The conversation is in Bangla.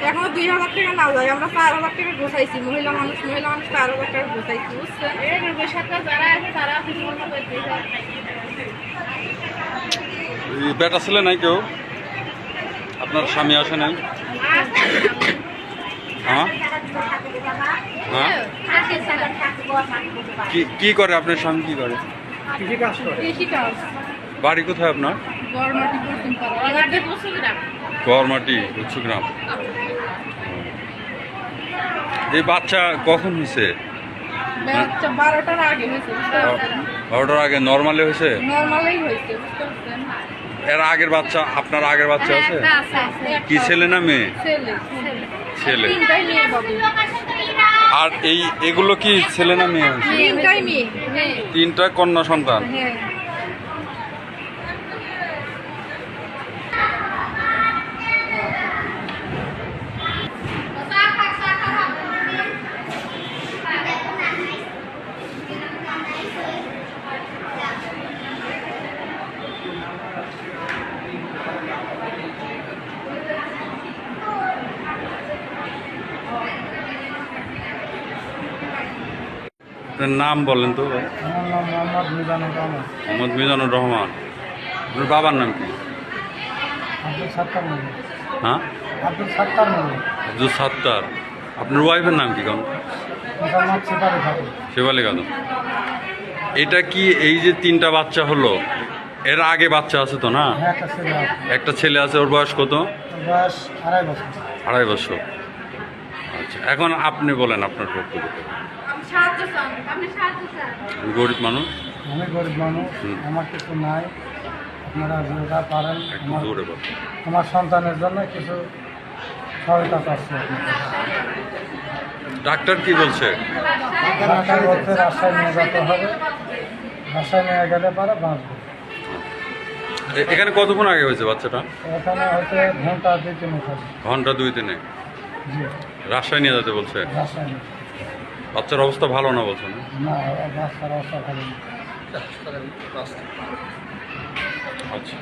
এখনো 2000 টাকা না যায়, আমরা 4000 টাকা গোছাইছি। মহিলা মানুষ 4000 টাকা গোছাইছি, বুঝছেন? বেটা ছেলে নাই কেউ? আপনার স্বামী আসে নাই? হ্যাঁ হ্যাঁ, কি করে আপনার স্বামী? কি করে? বাড়ি কোথায় আপনার? গড়মাটি, উচ্চগ্রাম। এই বাচ্চা কখন হয়েছে? 12টার আগে হয়েছে, 12টার আগে নর্মালি হয়েছে? নর্মালি হয়েছে, বুঝতে পারছেন? এর আগের বাচ্চা, আপনার আগের বাচ্চা আছে? কি ছেলে না মেয়ে? ছেলে। আর এগুলো কি ছেলে না মেয়ে হয়েছে? তিনটা কন্যা সন্তান। আপনার নাম বলেন তো ভাই? আমার নাম মোহাম্মদ মিজানুর রহমান। মোহাম্মদ মিজানুর রহমান। আপনার বাবার নাম কি? আব্দুল সাত্তার মোল্লা। হ্যাঁ, আব্দুল সাত্তার মোল্লা। আব্দুল সাত্তার। আপনার ওয়াইফের নাম কি? কোন? মোহাম্মদ সেপারি খাতুন। শেফালি খাতুন। এটা কি এই যে তিনটা বাচ্চা হলো, এর আগে বাচ্চা আছে তো না? হ্যাঁ, একটা ছেলে আছে। একটা ছেলে আছে, ওর বয়স কত? ওর বয়স 2.5 বছর। 2.5 বছর। আচ্ছা, এখন আপনি বলেন আপনার বক্তব্য। আমি গরিব মানুষ। আমি গরিব মানুষ, আমার কিছু নাই। আপনারা যেটা পারেন একটু জোরে বলেন। আমার সন্তানের জন্য কিছু সহায়তা চাচ্ছি আপনার কাছে। ডাক্তার কি বলছে? ডাক্তার বলছে রাজশাহী নিয়ে যেতে হবে, রাজশাহী নিয়ে গেলে পরে বাঁচবে। এখানে কতক্ষণ আগে হয়েছে বাচ্চাটা? এখানে হয়তো ঘন্টা 2-3 হবে। ঘন্টা 2-3। জি, রাজশাহী নিয়ে যেতে বলছে। রাজশাহী নিয়ে। বাচ্চার অবস্থা ভালো না বলছে না? না, বাচ্চার অবস্থা ভালো না। আচ্ছা।